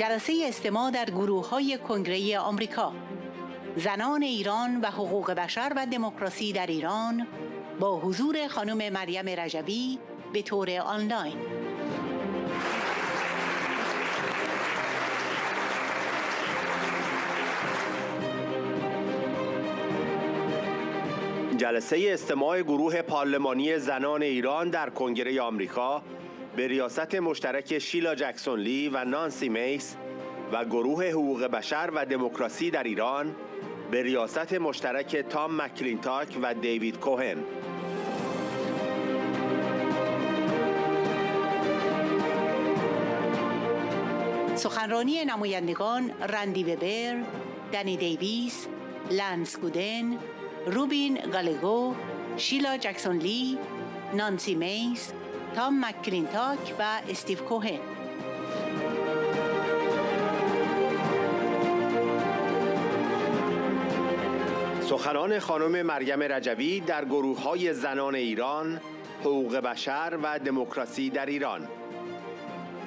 جلسه استماع در گروههای کنگره آمریکا، زنان ایران و حقوق بشر و دمکراسی در ایران با حضور خانم مریم رجوی به طور آنلاین. جلسه استماع گروه پارلمانی زنان ایران در کنگره آمریکا به ریاست مشترک شیلا جکسون و نانسی و گروه حقوق بشر و دمکراسی در ایران به ریاست مشترک کلینتاک و کوهن. سخنرانی نمایندگان رندی وبر، دنی دیویس، لنس گودن، روبین گالگو، شیلا جکسون نانسی میز، کلینتاک و استیو کوهن. سخنان خانم مریم رجوی در گروههای زنان ایران، حقوق بشر و دمکراسی در ایران.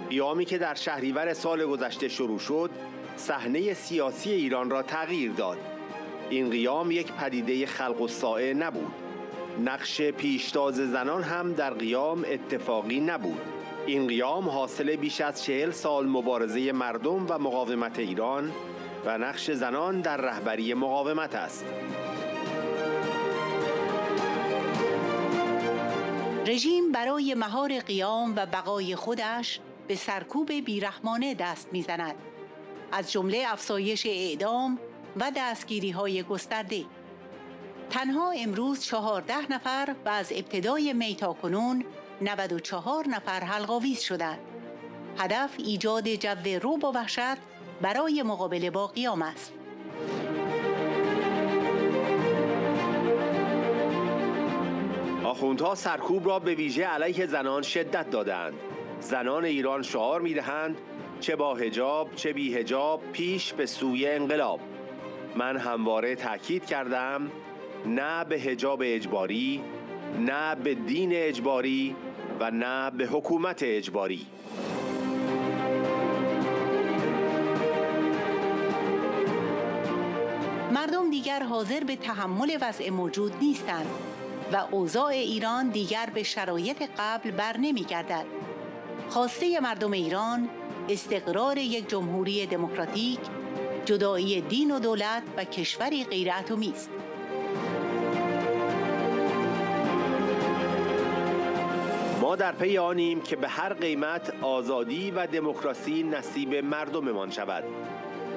قیامی که در شهریور سال گذشته شروع شد، صحنه سیاسی ایران را تغییر داد. این قیام یک پدیده خلق الساعه نبود. نقش پیشتاز زنان هم در قیام اتفاقی نبود. این قیام حاصل بیش از 40 سال مبارزه مردم و مقاومت ایران و نقش زنان در رهبری مقاومت است. رژیم برای مهار قیام و بقای خودش به سرکوب بیرحمانه دست می‌زند، از جمله افزایش اعدام و دستگیری‌های گسترده. تنها امروز 14 نفر و از ابتدای می تا کنون 94 نفر حلق‌آویز شدند. هدف ایجاد جو رعب و وحشت برای مقابله با قیام است. آخوندها سرکوب را به ویژه علیه زنان شدت دادند. زنان ایران شعار می‌دهند چه با حجاب چه بی حجاب پیش به سوی انقلاب. من همواره تاکید کردم نه به حجاب اجباری، نه به دین اجباری و نه به حکومت اجباری. مردم دیگر حاضر به تحمل وضع موجود نیستند و اوضاع ایران دیگر به شرایط قبل بر نمی‌گردد. خواسته مردم ایران استقرار یک جمهوری دموکراتیک، جدایی دین و دولت و کشوری غیر اتمی است. ما در پی آنیم که به هر قیمت آزادی و دمکراسی نصیب مردممان شود.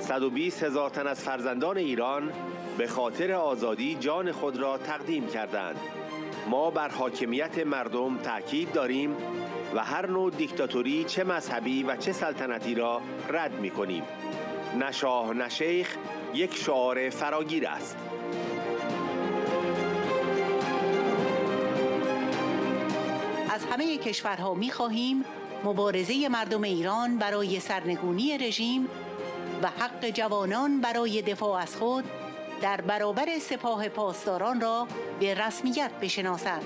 120,000 تن از فرزندان ایران به خاطر آزادی جان خود را تقدیم کردند. ما بر حاکمیت مردم تأکید داریم و هر نوع دیکتاتوری چه مذهبی و چه سلطنتی را رد می‌کنیم. نه شاه نه شیخ یک شعار فراگیر است. از همه کشورها می‌خواهیم مبارزه مردم ایران برای سرنگونی رژیم و حق جوانان برای دفاع از خود در برابر سپاه پاسداران را به رسمیت بشناسند.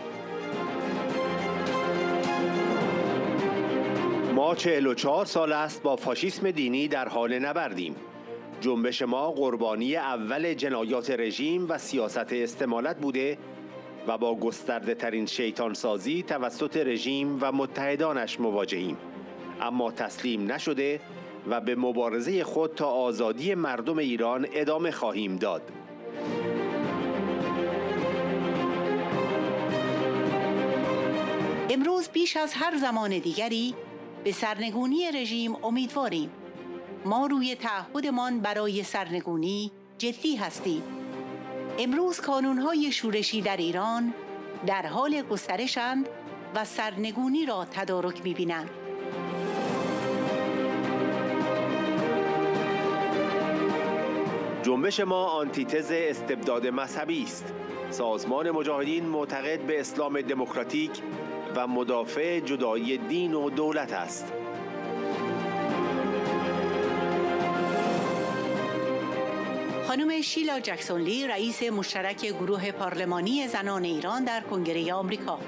ما 44 سال است با فاشیسم دینی در حال نبردیم. جنبش ما قربانی اول جنایات رژیم و سیاست استمالت بوده و با گسترده ترین شیطان سازی توسط رژیم و متحدانش مواجهیم. اما تسلیم نشده و به مبارزه خود تا آزادی مردم ایران ادامه خواهیم داد. امروز بیش از هر زمان دیگری به سرنگونی رژیم امیدواریم. ما روی تعهدمان برای سرنگونی جدی هستیم. امروز کانون‌های شورشی در ایران در حال گسترشند و سرنگونی را تدارک می‌بینند. جنبش ما آنتیتز استبداد مذهبی است. سازمان مجاهدین معتقد به اسلام دموکراتیک و مدافع جدایی دین و دولت است. خانم شیلا جکسون رئیس مشترک گروه پارلمانی زنان ایران در کنگره آمریکا.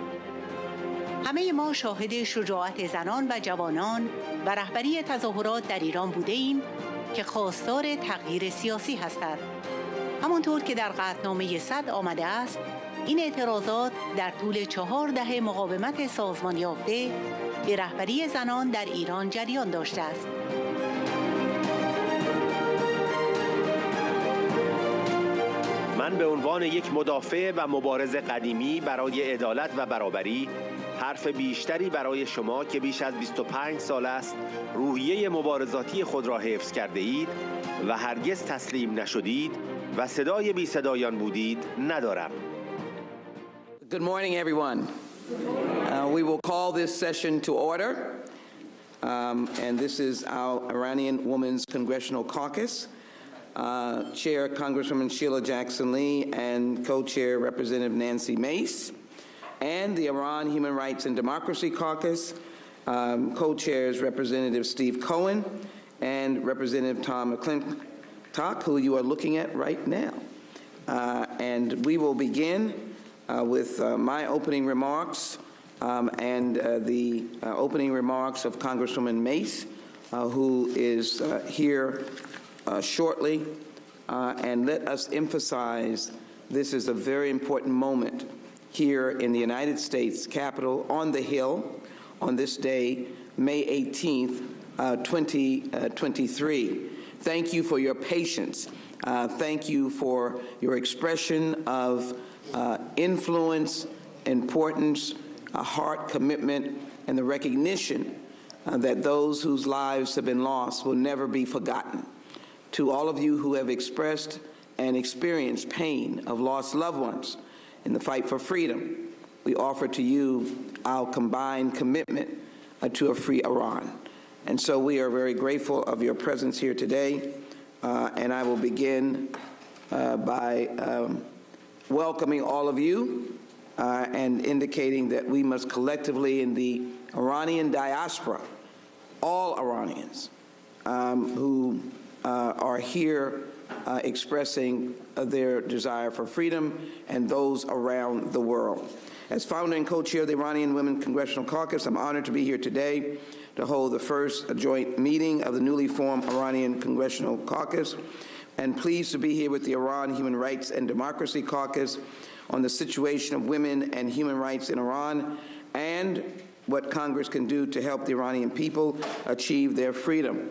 همه ما شاهد شجاعت زنان و جوانان و رهبری تظاهرات در ایران بوده ایم که خواستار تغییر سیاسی هستند. همانطور که در قطعنامه 100 آمده است، این اعتراضات در طول 4 دهه مقاومت سازمان یافته به رهبری زنان در ایران جریان داشته است. من به عنوان یک مدافع و مبارز قدیمی برای عدالت و برابری حرف بیشتری برای شما که بیش از 25 سال است روحیه مبارزاتی خود را حفظ کرده اید و هرگز تسلیم نشدید و صدای بی صدایان بودید ندارم. Good morning, everyone. We will call this session to order. And this is our Iranian Women's Congressional Caucus. Chair Congresswoman Sheila Jackson Lee and co-chair Representative Nancy Mace, and the Iran Human Rights and Democracy Caucus, co-chairs Representative Steve Cohen and Representative Tom Clintock, who you are looking at right now. And we will begin with my opening remarks and the opening remarks of Congresswoman Mace, who is here shortly, and let us emphasize this is a very important moment here in the United States Capitol on the Hill on this day, May 18th, 2023. Thank you for your patience. Thank you for your expression of influence, importance, heart, commitment, and the recognition that those whose lives have been lost will never be forgotten. To all of you who have expressed and experienced pain of lost loved ones in the fight for freedom, we offer to you our combined commitment to a free Iran. And so we are very grateful of your presence here today, and I will begin by welcoming all of you and indicating that we must collectively in the Iranian diaspora, all Iranians who are here expressing their desire for freedom and those around the world. As founder and co-chair of the Iranian Women Congressional Caucus, I'm honored to be here today to hold the first joint meeting of the newly formed Iranian Congressional Caucus, and pleased to be here with the Iran Human Rights and Democracy Caucus on the situation of women and human rights in Iran and what Congress can do to help the Iranian people achieve their freedom.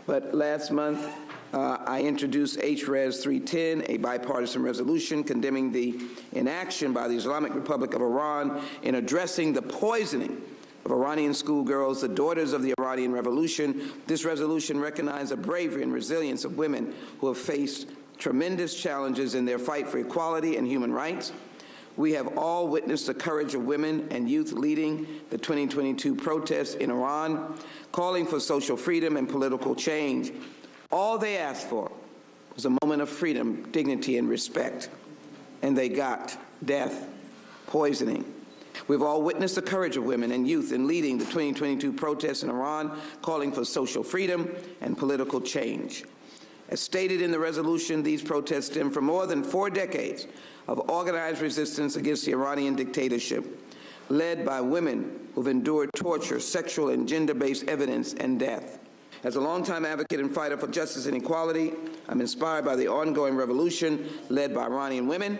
But last month, I introduced HRES 310, a bipartisan resolution condemning the inaction by the Islamic Republic of Iran in addressing the poisoning of Iranian schoolgirls, the daughters of the Iranian Revolution. This resolution recognized the bravery and resilience of women who have faced tremendous challenges in their fight for equality and human rights. We have all witnessed the courage of women and youth leading the 2022 protests in Iran, calling for social freedom and political change. All they asked for was a moment of freedom, dignity, and respect, and they got death, poisoning. We've all witnessed the courage of women and youth in leading the 2022 protests in Iran, calling for social freedom and political change. As stated in the resolution, these protests stem from more than 4 decades of organized resistance against the Iranian dictatorship, led by women who've endured torture, sexual and gender-based evidence, and death. As a longtime advocate and fighter for justice and equality, I'm inspired by the ongoing revolution led by Iranian women,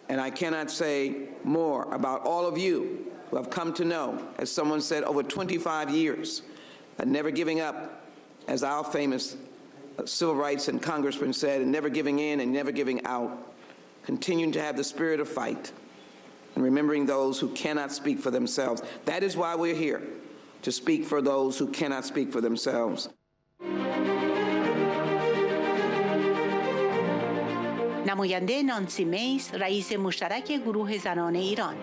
and I cannot say more about all of you who have come to know, as someone said, over 25 years, never giving up, as our famous civil rights and congressman said, and never giving in and never giving out, continuing to have the spirit of fight, and remembering those who cannot speak for themselves. That is why we're here, to speak for those who cannot speak for themselves. نماینده نانسی میس، رئیس مشترک گروه زنان ایران: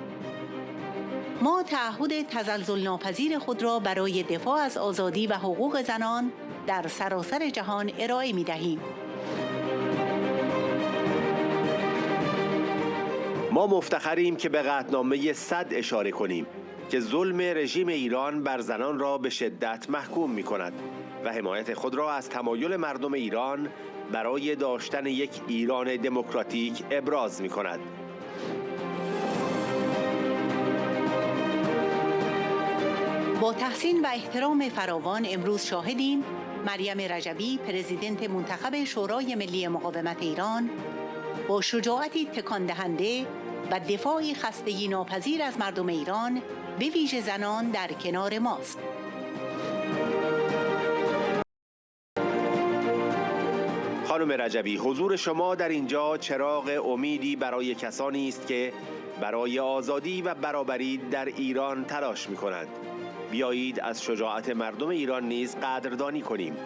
ما تعهد تزلزل ناپذیر خود را برای دفاع از آزادی و حقوق زنان در سراسر جهان ارائه می‌دهیم. ما مفتخریم که به قطعنامه 100 اشاره کنیم که ظلم رژیم ایران بر زنان را به شدت محکوم می‌کند و حمایت خود را از تمایل مردم ایران برای داشتن یک ایران دموکراتیک ابراز می‌کند. با تحسین و احترام فراوان امروز شاهدیم مریم رجوی پرزیدنت منتخب شورای ملی مقاومت ایران با شجاعتی تکان دهنده و دفاعی خستگی ناپذیر از مردم ایران به ویژه زنان در کنار ماست. خانم رجوی، حضور شما در اینجا چراغ امیدی برای کسانی است که برای آزادی و برابری در ایران تلاش می‌کنند. بیایید از شجاعت مردم ایران نیز قدردانی کنیم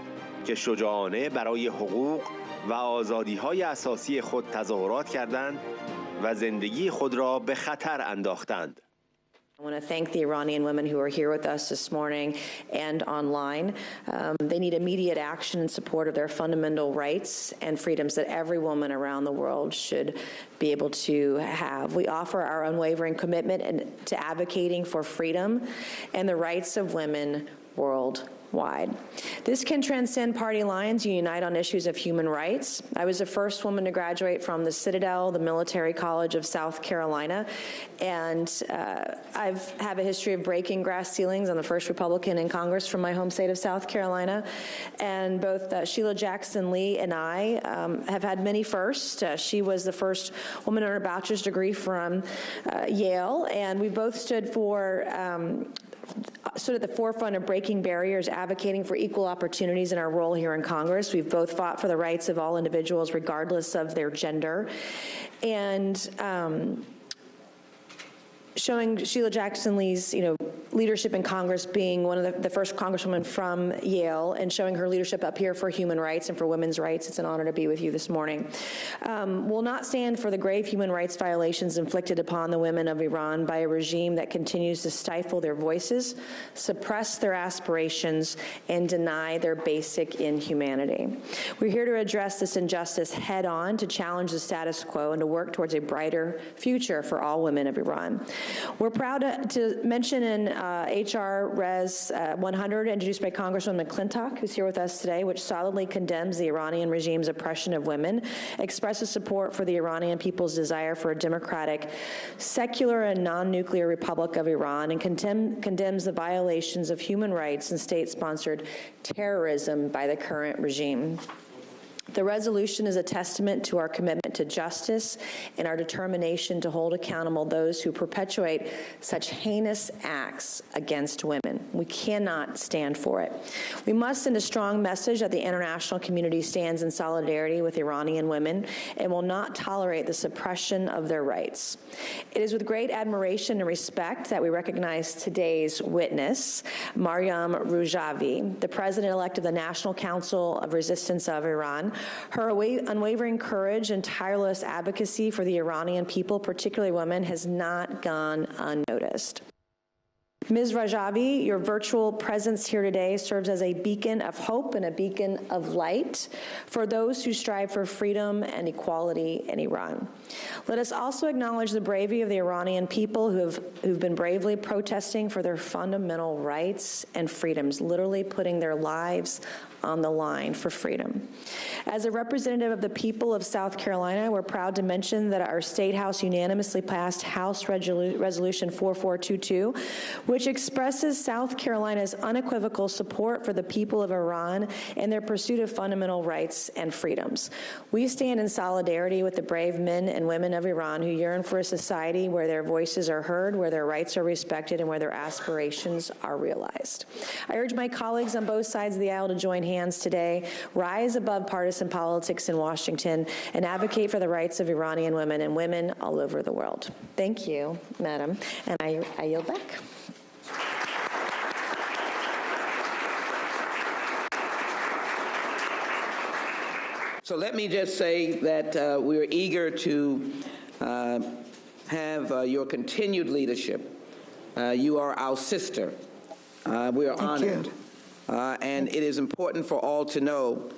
که شجاعانه برای حقوق و آزادی‌های اساسی خود تظاهرات کردند و زندگی خود را به خطر انداختند. I want to thank the Iranian women who are here with us this morning and online. They need immediate action in support of their fundamental rights and freedoms that every woman around the world should be able to have. We offer our unwavering commitment to advocating for freedom and the rights of women worldwide. This can transcend party lines and unite on issues of human rights. I was the first woman to graduate from the Citadel, the Military College of South Carolina, and I have a history of breaking glass ceilings. I'm the first Republican in Congress from my home state of South Carolina, and both Sheila Jackson Lee and I have had many firsts. She was the first woman to earn a bachelor's degree from Yale, and we both stood at the forefront of breaking barriers, advocating for equal opportunities in our role here in Congress. We've both fought for the rights of all individuals regardless of their gender. And showing Sheila Jackson Lee's, leadership in Congress, being one of the first congresswomen from Yale, and showing her leadership up here for human rights and for women's rights. It's an honor to be with you this morning. Will not stand for the grave human rights violations inflicted upon the women of Iran by a regime that continues to stifle their voices, suppress their aspirations, and deny their basic inhumanity. We're here to address this injustice head on, to challenge the status quo, and to work towards a brighter future for all women of Iran. We're proud to mention in H.R. Res. 100, introduced by Congresswoman Clintock, who's here with us today, which solidly condemns the Iranian regime's oppression of women, expresses support for the Iranian people's desire for a democratic, secular, and non-nuclear Republic of Iran, and condemns the violations of human rights and state-sponsored terrorism by the current regime. The resolution is a testament to our commitment to justice and our determination to hold accountable those who perpetuate such heinous acts against women. We cannot stand for it. We must send a strong message that the international community stands in solidarity with Iranian women and will not tolerate the suppression of their rights. It is with great admiration and respect that we recognize today's witness, Maryam Rejui, the President-elect of the National Council of Resistance of Iran. Her unwavering courage and tireless advocacy for the Iranian people, particularly women, has not gone unnoticed. Ms. Rejui, your virtual presence here today serves as a beacon of hope and a beacon of light for those who strive for freedom and equality in Iran. Let us also acknowledge the bravery of the Iranian people who've been bravely protesting for their fundamental rights and freedoms, literally putting their lives on the line for freedom. As a representative of the people of South Carolina, we're proud to mention that our State House unanimously passed House Resolution 4422, which expresses South Carolina's unequivocal support for the people of Iran and their pursuit of fundamental rights and freedoms. We stand in solidarity with the brave men and women of Iran who yearn for a society where their voices are heard, where their rights are respected, and where their aspirations are realized. I urge my colleagues on both sides of the aisle to join hands today, rise above partisan politics in Washington, and advocate for the rights of Iranian women and women all over the world. Thank you, Madam, and I yield back. So let me just say that we're eager to have your continued leadership. You are our sister. We are honored. And it is important for all to know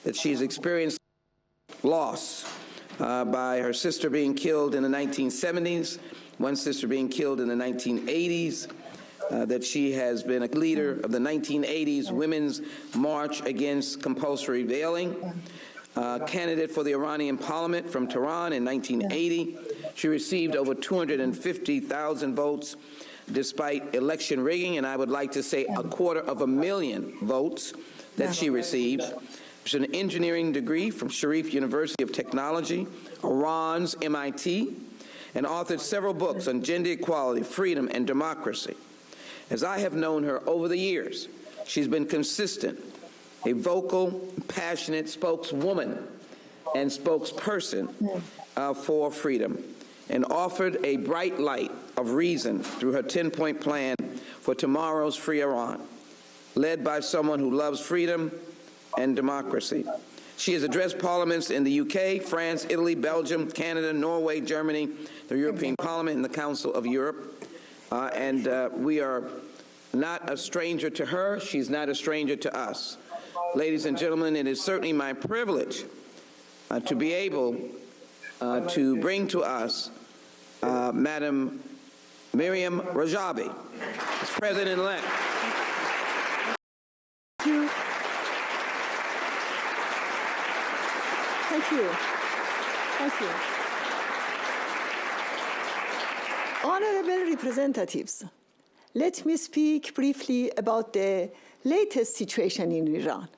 that she's experienced loss by her sister being killed in the 1970s, one sister being killed in the 1980s, that she has been a leader of the 1980s Women's March Against Compulsory Veiling, candidate for the Iranian Parliament from Tehran in 1980. She received over 250,000 votes despite election rigging, and I would like to say 250,000 votes that she received. She has an engineering degree from Sharif University of Technology, Iran's MIT, and authored several books on gender equality, freedom, and democracy. As I have known her over the years, she's been consistent, a vocal, passionate spokeswoman and spokesperson for freedom, and offered a bright light of reason through her 10-point plan for tomorrow's free Iran, led by someone who loves freedom and democracy. She has addressed parliaments in the UK, France, Italy, Belgium, Canada, Norway, Germany, the European Parliament, and the Council of Europe. We are not a stranger to her. She's not a stranger to us. Ladies and gentlemen, it is certainly my privilege to be able to bring to us Madam Meriem Rajabi, as President-elect. Thank you. Thank you. Honorable representatives, let me speak briefly about the latest situation in Iran.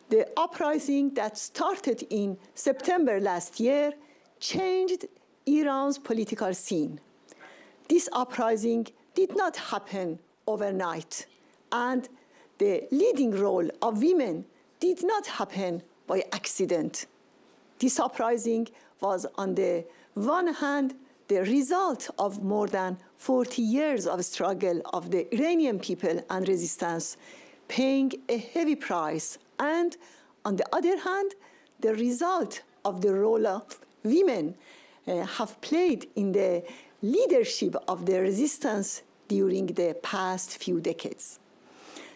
The uprising that started in September last year changed Iran's political scene. This uprising did not happen overnight, and the leading role of women did not happen by accident. This uprising was, on the one hand, the result of more than 40 years of struggle of the Iranian people and resistance, paying a heavy price, and on the other hand, the result of the role of women have played in the leadership of the resistance during the past few decades.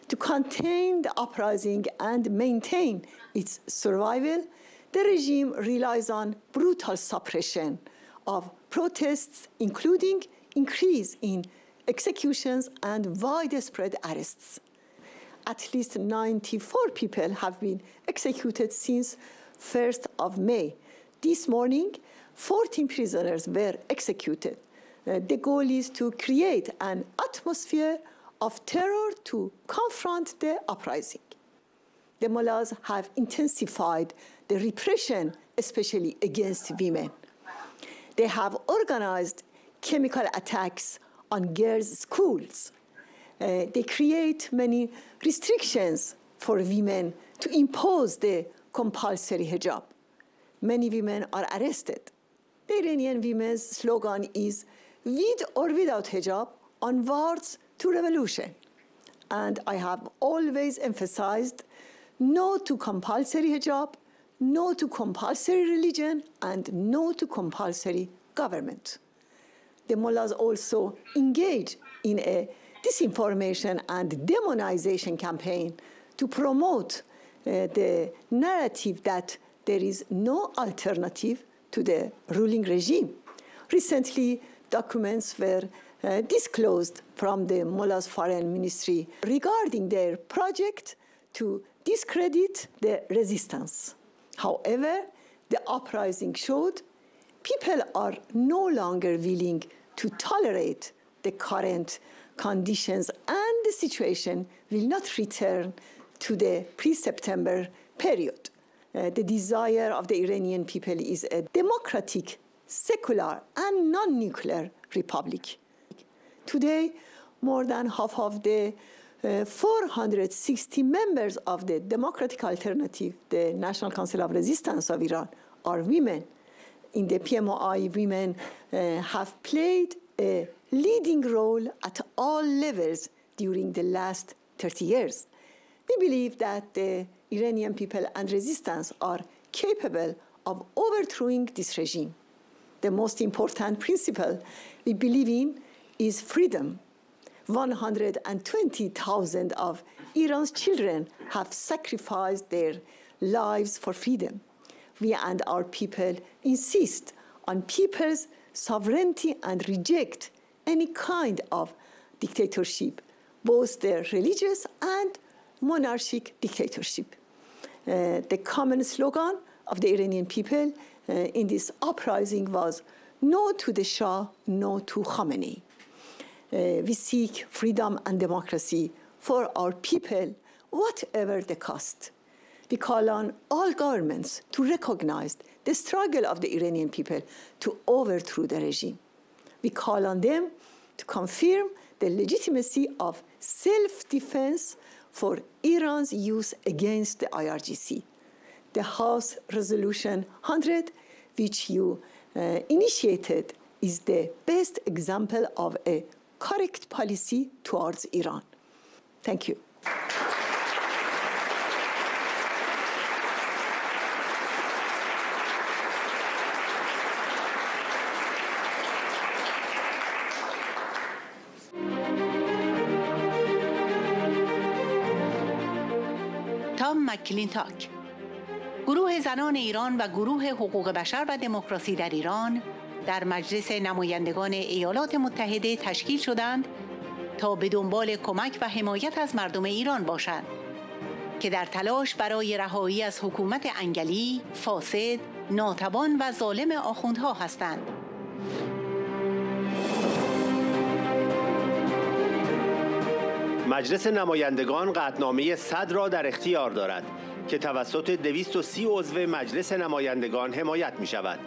To contain the uprising and maintain its survival, the regime relies on brutal suppression of protests, including increase in executions and widespread arrests. At least 94 people have been executed since 1st of May. This morning, 14 prisoners were executed. The goal is to create an atmosphere of terror to confront the uprising. The mullahs have intensified the repression, especially against women. They have organized chemical attacks on girls' schools. They create many restrictions for women to impose the compulsory hijab. Many women are arrested. The Iranian women's slogan is, "With or without hijab, onwards to revolution." And I have always emphasized no to compulsory hijab, no to compulsory religion, and no to compulsory government. The mullahs also engage in a disinformation and demonization campaign to promote the narrative that there is no alternative to the ruling regime. Recently, documents were disclosed from the mullahs' foreign ministry regarding their project to discredit the resistance. However, the uprising showed people are no longer willing to tolerate the current conditions, and the situation will not return to the pre-September period. The desire of the Iranian people is a democratic, secular, and non-nuclear republic. Today, more than half of the 460 members of the Democratic Alternative, the National Council of Resistance of Iran, are women. In the PMOI, women have played a leading role at all levels during the last 30 years. We believe that the Iranian people and resistance are capable of overthrowing this regime. The most important principle we believe in is freedom. 120,000 of Iran's children have sacrificed their lives for freedom. We and our people insist on people's sovereignty and reject any kind of dictatorship, both the religious and monarchic dictatorship. The common slogan of the Iranian people in this uprising was, "No to the Shah, no to Khamenei." we seek freedom and democracy for our people, whatever the cost. We call on all governments to recognize the struggle of the Iranian people to overthrow the regime. We call on them to confirm the legitimacy of self-defense for Iran's use against the IRGC. The House Resolution 100, which you initiated, is the best example of a correct policy towards Iran. Thank you. کلینتاک. گروه زنان ایران و گروه حقوق بشر و دمکراسی در ایران در مجلس نمایندگان ایالات متحده تشکیل شدند تا به دنبال کمک و حمایت از مردم ایران باشند که در تلاش برای رهایی از حکومت انگلی، فاسد، ناتوان و ظالم آخوندها هستند. مجلس نمایندگان قطعنامه 100 را در اختیار دارد که توسط 230 عضو مجلس نمایندگان حمایت می شود.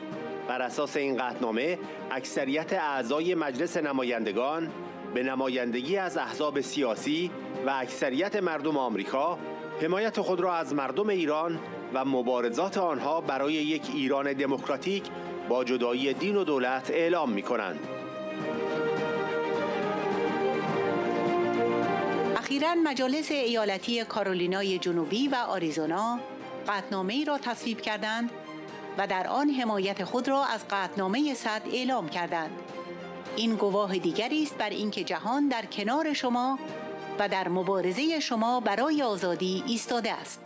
بر اساس این قطعنامه اکثریت اعضای مجلس نمایندگان به نمایندگی از احزاب سیاسی و اکثریت مردم آمریکا حمایت خود را از مردم ایران و مبارزات آنها برای یک ایران دموکراتیک با جدایی دین و دولت اعلام می کنند. اخیراً مجالس ایالتی کارولینای جنوبی و آریزونا قطعنامه‌ای را تصویب کردند و در آن حمایت خود را از قطعنامه 100 اعلام کردند. این گواه دیگری است بر اینکه جهان در کنار شما و در مبارزه شما برای آزادی ایستاده است.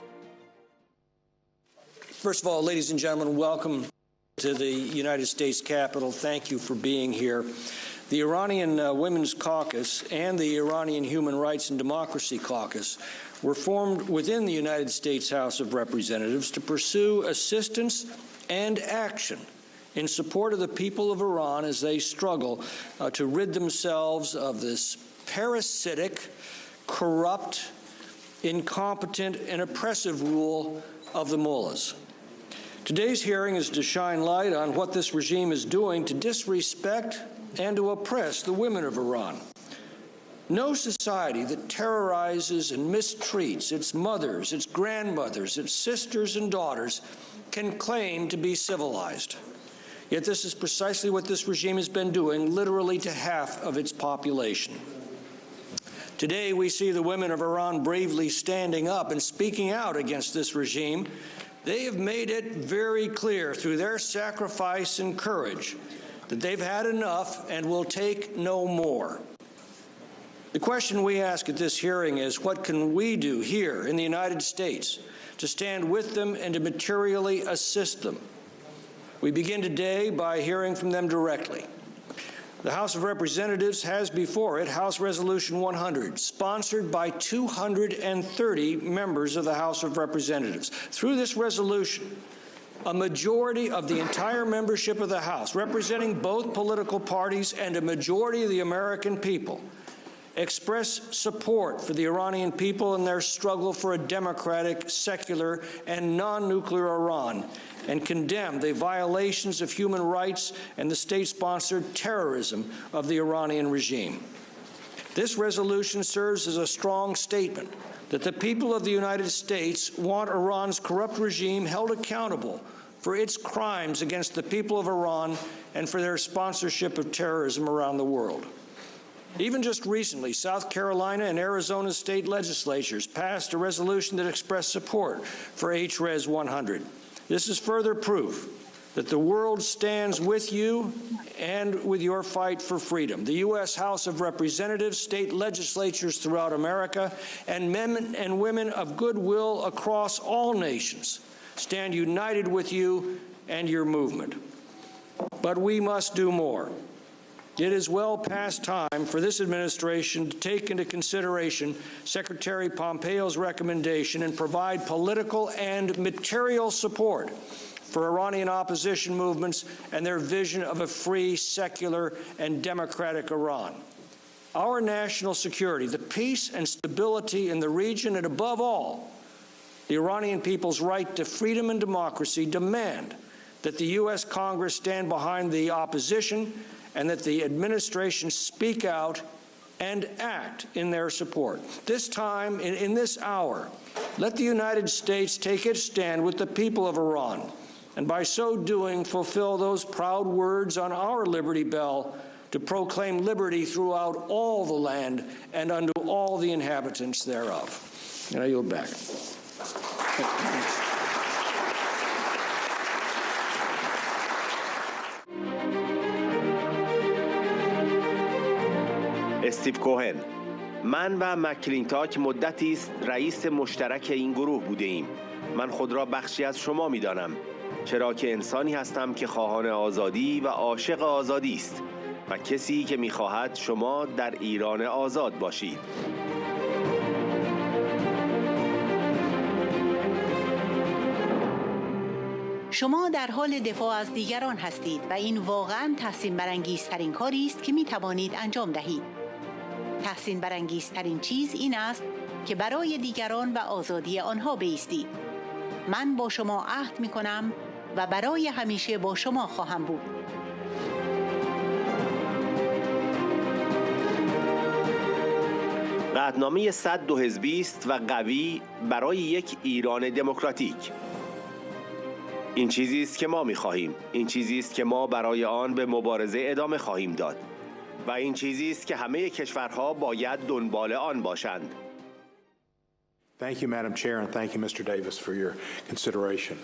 First of all, ladies and gentlemen, welcome to the United States Capitol. Thank you for being here. The Iranian Women's Caucus and the Iranian Human Rights and Democracy Caucus were formed within the United States House of Representatives to pursue assistance and action in support of the people of Iran as they struggle to rid themselves of this parasitic, corrupt, incompetent, and oppressive rule of the mullahs. Today's hearing is to shine light on what this regime is doing to disrespect and to oppress the women of Iran. No society that terrorizes and mistreats its mothers, its grandmothers, its sisters and daughters can claim to be civilized. Yet this is precisely what this regime has been doing literally to half of its population. Today we see the women of Iran bravely standing up and speaking out against this regime. They have made it very clear through their sacrifice and courage that they've had enough and will take no more. The question we ask at this hearing is, what can we do here in the United States to stand with them and to materially assist them? We begin today by hearing from them directly. The House of Representatives has before it House Resolution 100, sponsored by 230 members of the House of Representatives. Through this resolution, a majority of the entire membership of the House, representing both political parties and a majority of the American people, express support for the Iranian people in their struggle for a democratic, secular, and non-nuclear Iran, and condemn the violations of human rights and the state-sponsored terrorism of the Iranian regime. This resolution serves as a strong statement that the people of the United States want Iran's corrupt regime held accountable for its crimes against the people of Iran and for their sponsorship of terrorism around the world. Even just recently, South Carolina and Arizona state legislatures passed a resolution that expressed support for HRES 100. This is further proof that the world stands with you and with your fight for freedom. The U.S. House of Representatives, state legislatures throughout America, and men and women of goodwill across all nations stand united with you and your movement. But we must do more. It is well past time for this administration to take into consideration Secretary Pompeo's recommendation and provide political and material support for Iranian opposition movements and their vision of a free, secular, and democratic Iran. our national security, the peace and stability in the region, and above all, the Iranian people's right to freedom and democracy demand that the U.S. Congress stand behind the opposition and that the administration speak out and act in their support. This time, in this hour, let the United States take its stand with the people of Iran, and by so doing, fulfill those proud words on our Liberty Bell to proclaim liberty throughout all the land and unto all the inhabitants thereof. And I yield back. استیو کوهن: من و کلینتاک مدتی است رئیس مشترک این گروه بوده ایم. من خود را بخشی از شما می دانم، چرا که انسانی هستم که خواهان آزادی و عاشق آزادی است و کسی که می خواهد شما در ایران آزاد باشید. شما در حال دفاع از دیگران هستید و این واقعاً تحسین برانگیزترین کاری است که می توانید انجام دهید. تحسین برانگیزترین چیز این است که برای دیگران و آزادی آنها بایستید. من با شما عهد می کنم و برای همیشه با شما خواهم بود. قطعنامه 100 دو حزبی است و قوی برای یک ایران دموکراتیک. این چیزی است که ما می‌خواهیم. این چیزی است که ما برای آن به مبارزه ادامه خواهیم داد. و این چیزی است که همه کشورها باید دنبال آن باشند. Thank you, Madam Chair, and thank you, Mr. Davis, for your consideration.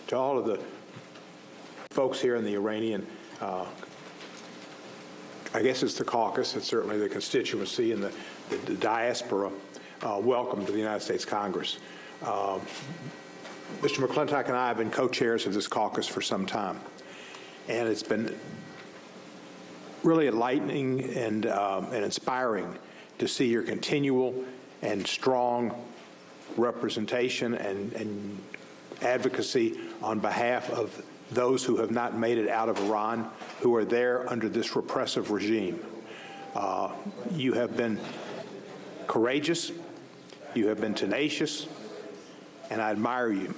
To all of the folks here in the Iranian, I guess it's the caucus, it's certainly the constituency and the diaspora, welcome to the United States Congress. Mr. McClintock and I have been co-chairs of this caucus for some time, and it's been really enlightening and inspiring to see your continual and strong representation and advocacy on behalf of those who have not made it out of Iran, who are there under this repressive regime. You have been courageous, you have been tenacious, and I admire you.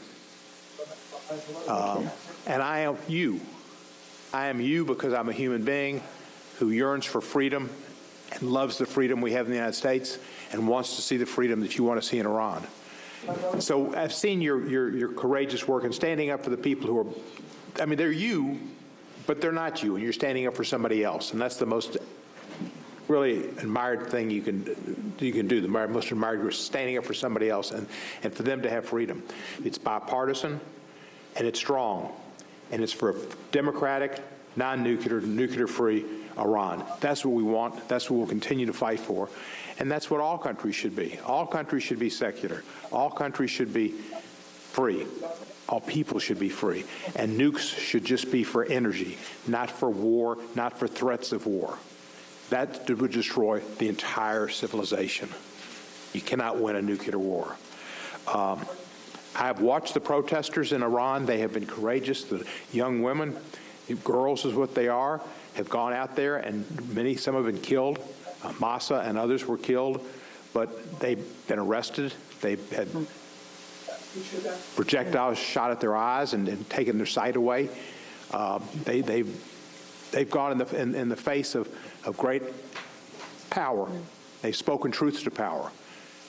And I am you. I am you because I'm a human being who yearns for freedom and loves the freedom we have in the United States and wants to see the freedom that you want to see in Iran. So I've seen your courageous work and standing up for the people who are, I mean, they're you, but they're not you, and you're standing up for somebody else, and that's the most really admired thing you can do. The most admired is standing up for somebody else and for them to have freedom. It's bipartisan, and it's strong, and it's for a democratic, non-nuclear, nuclear-free Iran. That's what we want. That's what we'll continue to fight for. And that's what all countries should be. All countries should be secular. All countries should be free. All people should be free. And nukes should just be for energy, not for war, not for threats of war. That would destroy the entire civilization. You cannot win a nuclear war. I've watched the protesters in Iran. They have been courageous. The young women, girls is what they are, have gone out there, and some have been killed. Massa and others were killed, but they've been arrested. They've had projectiles shot at their eyes and taken their sight away. They've gone in the face of great power. They've spoken truth to power,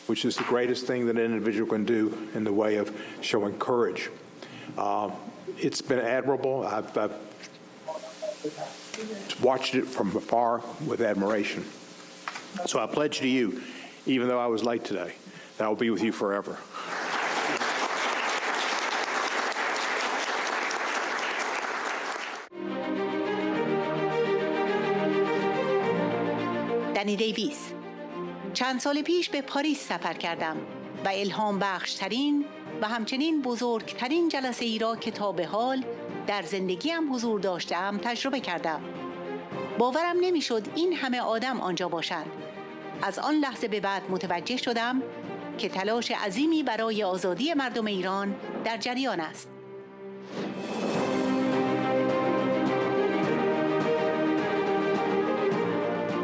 which is the greatest thing that an individual can do in the way of showing courage. It's been admirable. I've watched it from afar with admiration. So I pledge to you, even though I was late today, that I will be with you forever. دنی دیویس: چند سال پیش به پاریس سفر کردم و الهام بخشترین و همچنین بزرگترین جلسه ای را که تا به حال در زندگیم حضور داشتم تجربه کردم. باورم نمیشد این همه آدم آنجا باشند. از آن لحظه به بعد متوجه شدم که تلاش عظیمی برای آزادی مردم ایران در جریان است.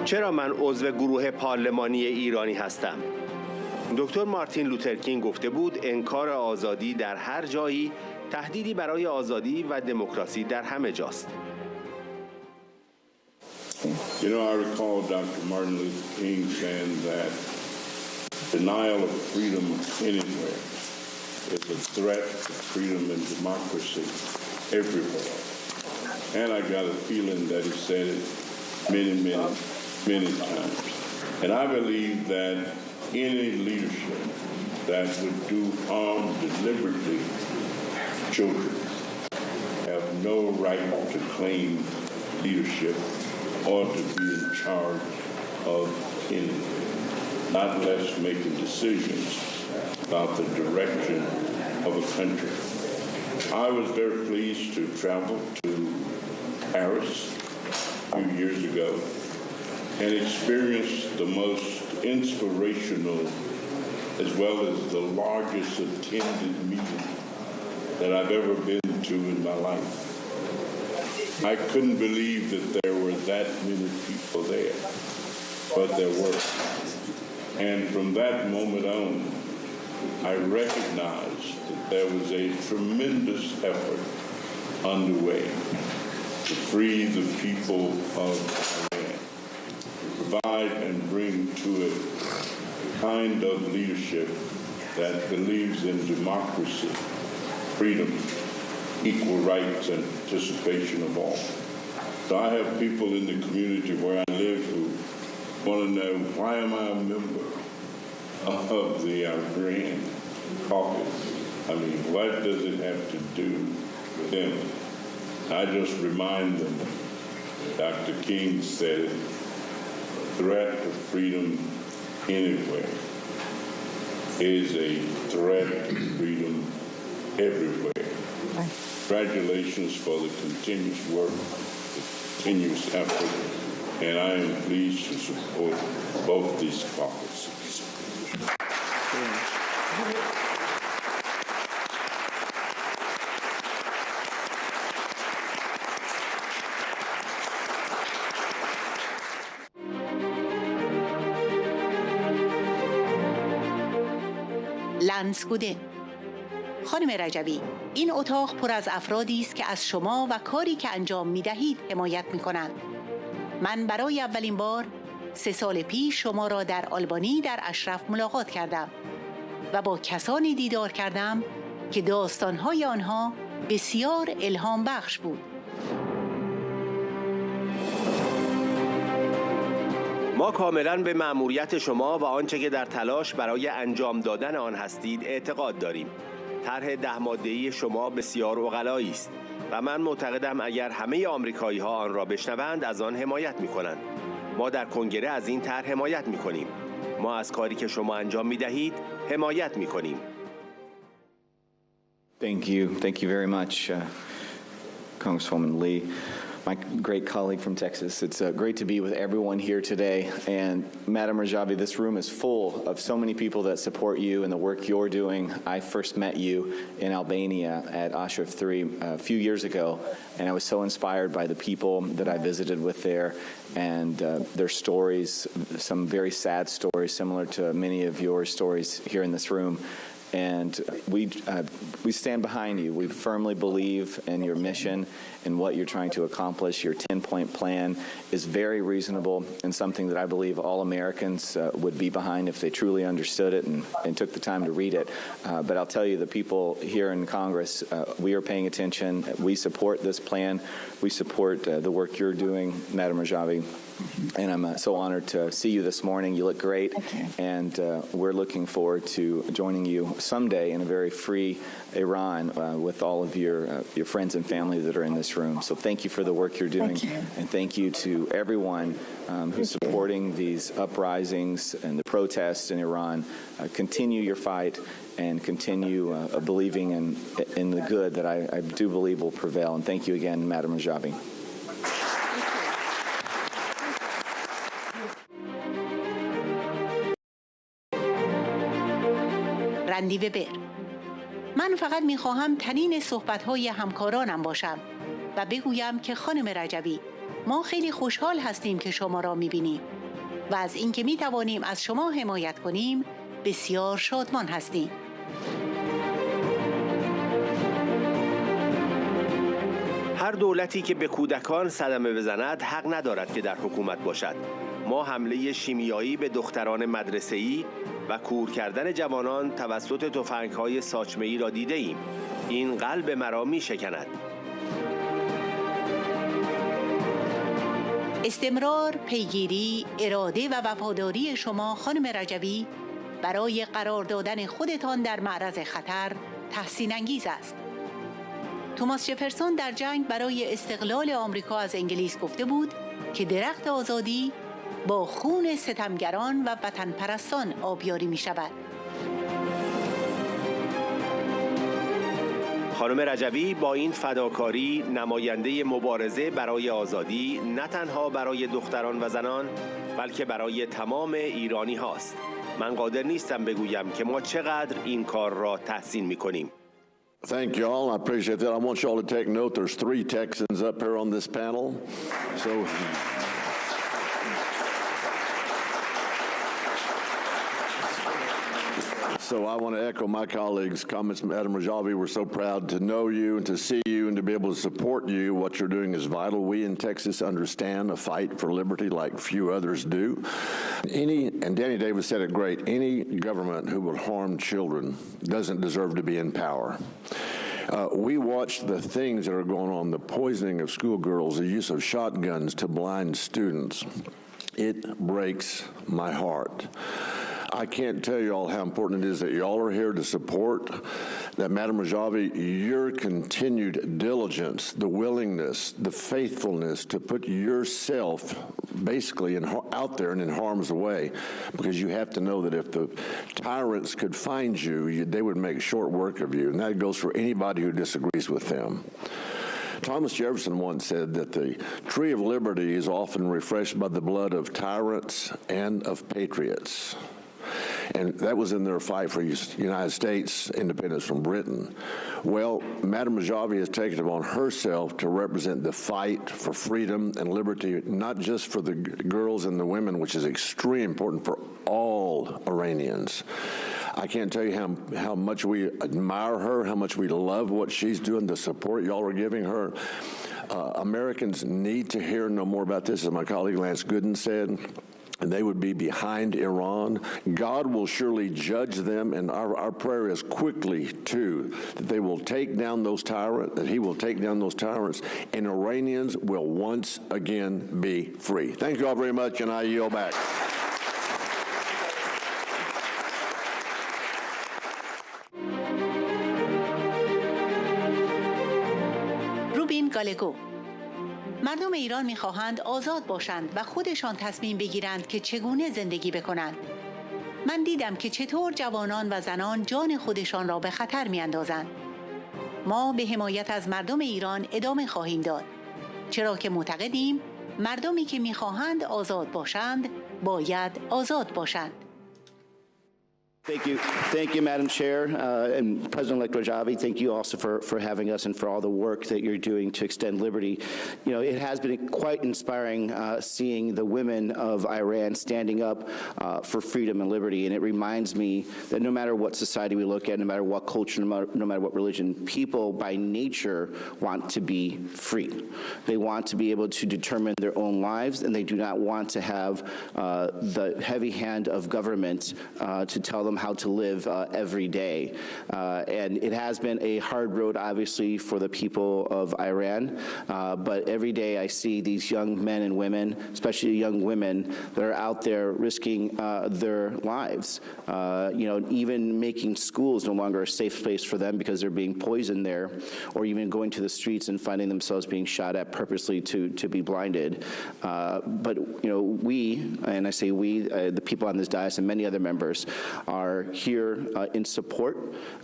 چرا من عضو گروه پارلمانی ایرانی هستم؟ دکتر مارتین لوتر کینگ گفته بود انکار آزادی در هر جایی تهدیدی برای آزادی و دمکراسی در همه جاست. You know, I recall Dr. Martin Luther King saying that denial of freedom anywhere is a threat to freedom and democracy everywhere. And I got a feeling that he said it many times. And I believe that any leadership that would do harm deliberately to children have no right to claim leadership or to be in charge of anything, not less making decisions about the direction of a country. I was very pleased to travel to Paris a few years ago and experience the most inspirational as well as the largest attended meeting that I've ever been to in my life. I couldn't believe that there were that many people there, but there were. And from that moment on, I recognized that there was a tremendous effort underway to free the people of Iran, to provide and bring to it the kind of leadership that believes in democracy, freedom, equal rights and participation of all. So I have people in the community where I live who want to know, why am I a member of the Iran caucus? I mean, what does it have to do with them? I just remind them, Dr. King said it, threat to freedom anywhere is a threat to freedom everywhere. Congratulations for the continuous work, the continuous effort, and I am pleased to support both these caucuses. لنسگوده. خانم رجوی، این اتاق پر از افرادی است که از شما و کاری که انجام می‌دهید حمایت می‌کنند. من برای اولین بار 3 سال پیش شما را در آلبانی در اشرف ملاقات کردم و با کسانی دیدار کردم که داستان‌های آنها بسیار الهام بخش بود. ما کاملاً به مأموریت شما و آنچه که در تلاش برای انجام دادن آن هستید اعتقاد داریم. طرح 10 ماده‌ای شما بسیار عقلایی است و من معتقدم اگر همه آمریکایی‌ها آن را بشنوند از آن حمایت می‌کنند. ما در کنگره از این طرح حمایت می‌کنیم. ما از کاری که شما انجام می‌دهید حمایت می‌کنیم. Thank you very much, Congresswoman Lee. My great colleague from Texas. It's great to be with everyone here today. And Madam Rajavi, this room is full of so many people that support you and the work you're doing. I first met you in Albania at Ashraf 3 a few years ago, and I was so inspired by the people that I visited with there and their stories, some very sad stories similar to many of your stories here in this room. And we stand behind you. We firmly believe in your mission and what you're trying to accomplish. Your 10-point plan is very reasonable and something that I believe all Americans would be behind if they truly understood it and took the time to read it. But I'll tell you, the people here in Congress, we are paying attention. We support this plan. We support the work you're doing, Madam Rajavi. And I'm so honored to see you this morning. You look great. And we're looking forward to joining you someday in a very free Iran with all of your friends and family that are in this room. So thank you for the work you're doing. And thank you to everyone who's supporting these uprisings and the protests in Iran. Continue your fight and continue believing in the good that I do believe will prevail. And thank you again, Madam Rajavi. رندی وبر. من فقط میخواهم تنین صحبت‌های همکارانم باشم و بگویم که خانم رجوی ما خیلی خوشحال هستیم که شما را می‌بینیم و از اینکه می‌توانیم از شما حمایت کنیم بسیار شادمان هستیم. هر دولتی که به کودکان صدمه بزند حق ندارد که در حکومت باشد. ما حمله شیمیایی به دختران مدرسه‌ای و کور کردن جوانان توسط تفنگ‌های ساچمه‌ای را دیده ایم. این قلب مرا می‌شکند. استمرار، پیگیری، اراده و وفاداری شما خانم رجوی برای قرار دادن خودتان در معرض خطر تحسین انگیز است. توماس جفرسون در جنگ برای استقلال آمریکا از انگلیس گفته بود که درخت آزادی با خون ستمگران و وطن پرستان آبیاری می شود. خانم رجوی با این فداکاری نماینده مبارزه برای آزادی نه تنها برای دختران و زنان بلکه برای تمام ایرانی هاست. من قادر نیستم بگویم که ما چقدر این کار را تحسین می کنیم. Thank you all. I appreciate that. I want you all to take note. There's 3 Texans up here on this panel. So I want to echo my colleagues' comments. Madam Rajvi, we're so proud to know you and to see you and to be able to support you. What you're doing is vital. We in Texas understand a fight for liberty like few others do. And Danny Davis said it great, any government who will harm children doesn't deserve to be in power. We watch the things that are going on, the poisoning of schoolgirls, the use of shotguns to blind students. It breaks my heart. I can't tell you all how important it is that you all are here to support, that Madam Rajvi, your continued diligence, the willingness, the faithfulness to put yourself basically out there and in harm's way, because you have to know that if the tyrants could find you, they would make short work of you, and that goes for anybody who disagrees with them. Thomas Jefferson once said that the tree of liberty is often refreshed by the blood of tyrants and of patriots. And that was in their fight for United States independence from Britain. Well, Madam Rajvi has taken it upon herself to represent the fight for freedom and liberty, not just for the girls and the women, which is extremely important for all Iranians. I can't tell you how much we admire her, how much we love what she's doing, the support y'all are giving her. Americans need to hear no more about this, as my colleague Lance Gooden said. And they would be behind Iran. God will surely judge them, and our prayer is quickly, too, that they will take down those tyrants, that he will take down those tyrants, and Iranians will once again be free. Thank you all very much, and I yield back. روبین گالگو: مردم ایران می‌خواهند آزاد باشند و خودشان تصمیم بگیرند که چگونه زندگی بکنند. من دیدم که چطور جوانان و زنان جان خودشان را به خطر می‌اندازند. ما به حمایت از مردم ایران ادامه خواهیم داد، چرا که معتقدیم مردمی که می‌خواهند آزاد باشند باید آزاد باشند. Thank you, Madam Chair, and President-elect Rajavi. Thank you also for having us and for all the work that you're doing to extend liberty. You know, it has been quite inspiring seeing the women of Iran standing up for freedom and liberty, and it reminds me that no matter what society we look at, no matter what culture, no matter what religion, people by nature want to be free. They want to be able to determine their own lives, and they do not want to have the heavy hand of government to tell them how to live every day. And it has been a hard road, obviously, for the people of Iran, but every day I see these young men and women, especially young women, that are out there risking their lives. You know, even making schools no longer a safe place for them because they're being poisoned there, or even going to the streets and finding themselves being shot at purposely to be blinded. But, you know, we, and I say we, the people on this dais and many other members, are here in support.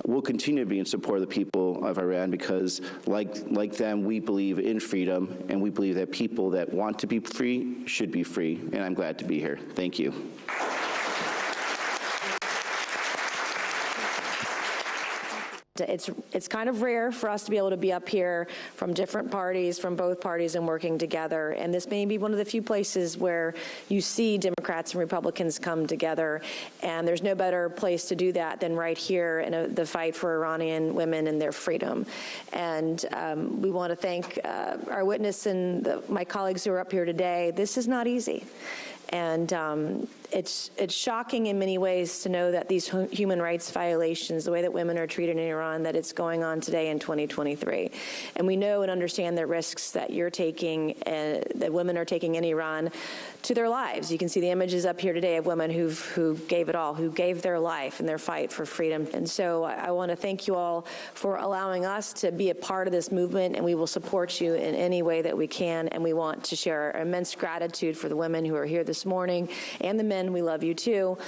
We'll continue to be in support of the people of Iran because, like them, we believe in freedom, and we believe that people that want to be free should be free. And I'm glad to be here. Thank you. It's kind of rare for us to be able to be up here from different parties, from both parties, and working together. And this may be one of the few places where you see Democrats and Republicans come together. And there's no better place to do that than right here in the fight for Iranian women and their freedom. And we want to thank our witness and my colleagues who are up here today. This is not easy. And it's shocking in many ways to know that these human rights violations, the way that women are treated in Iran, that it's going on today in 2023. And we know and understand the risks that you're taking, that women are taking in Iran to their lives. You can see the images up here today of women who gave it all, who gave their life in their fight for freedom. And so I want to thank you all for allowing us to be a part of this movement, and we will support you in any way that we can. And we want to share our immense gratitude for the women who are here this morning and the men. We love you too.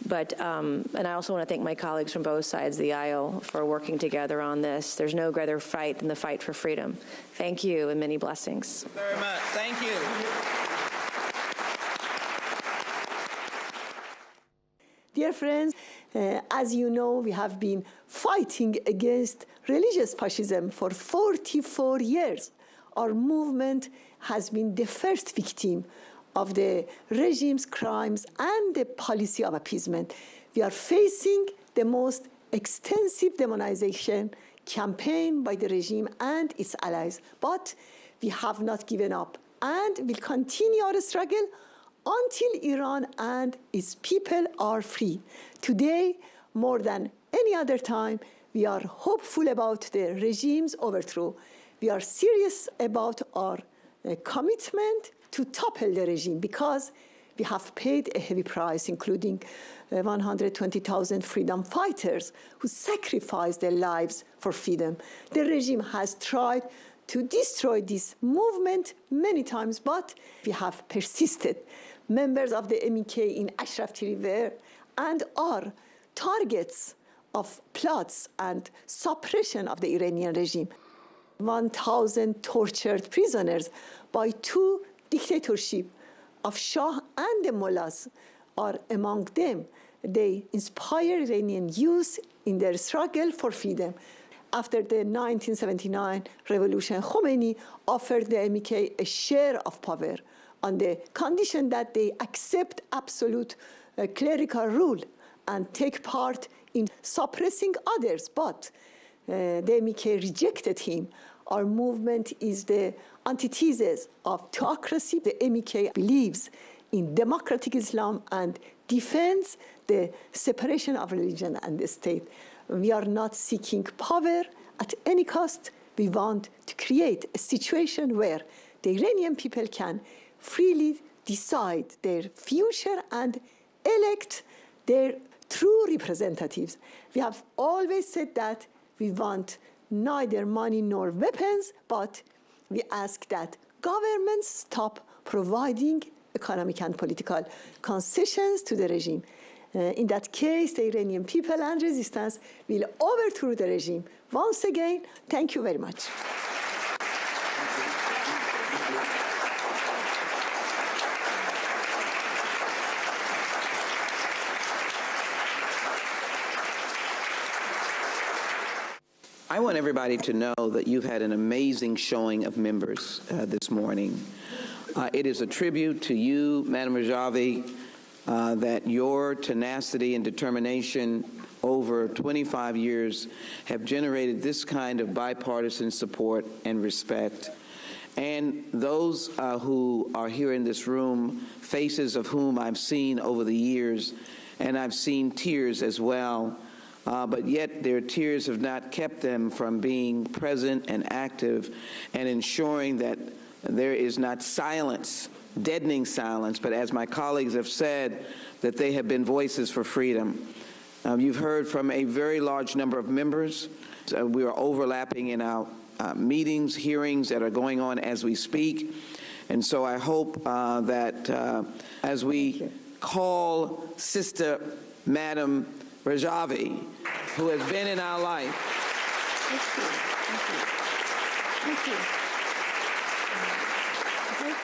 But, and I also want to thank my colleagues from both sides of the aisle for working together on this. There's no greater fight than the fight for freedom. Thank you and many blessings. Very much. Thank you. Dear friends, as you know, we have been fighting against religious fascism for 44 years. Our movement has been the first victim of the regime's crimes and the policy of appeasement. We are facing the most extensive demonization campaign by the regime and its allies. But we have not given up and will continue our struggle until Iran and its people are free. Today, more than any other time, we are hopeful about the regime's overthrow. We are serious about our commitment to topple the regime because we have paid a heavy price, including 120,000 freedom fighters who sacrificed their lives for freedom. The regime has tried to destroy this movement many times, but we have persisted. Members of the MEK in Ashraf were and are targets of plots and suppression of the Iranian regime. 1,000 tortured prisoners by two dictatorships of Shah and the mullahs are among them. They inspire Iranian youth in their struggle for freedom. After the 1979 revolution, Khomeini offered the MEK a share of power on the condition that they accept absolute clerical rule and take part in suppressing others. But the MEK rejected him. Our movement is the antithesis of theocracy. The MEK believes in democratic Islam and defends the separation of religion and the state. We are not seeking power at any cost. We want to create a situation where the Iranian people can freely decide their future and elect their true representatives. We have always said that we want neither money nor weapons, but we ask that governments stop providing economic and political concessions to the regime. In that case, the Iranian people and resistance will overthrow the regime. Once again, thank you very much. I want everybody to know that you've had an amazing showing of members this morning. It is a tribute to you, Madam Rejvi, that your tenacity and determination over 25 years have generated this kind of bipartisan support and respect. And those who are here in this room, faces of whom I've seen over the years, and I've seen tears as well, but yet their tears have not kept them from being present and active and ensuring that there is not silence, deadening silence, but as my colleagues have said, that they have been voices for freedom. You've heard from a very large number of members. We are overlapping in our meetings, hearings that are going on as we speak. And so I hope that as we call Sister Madam Rejvi, who has been in our life. Thank you. Thank you. Thank you.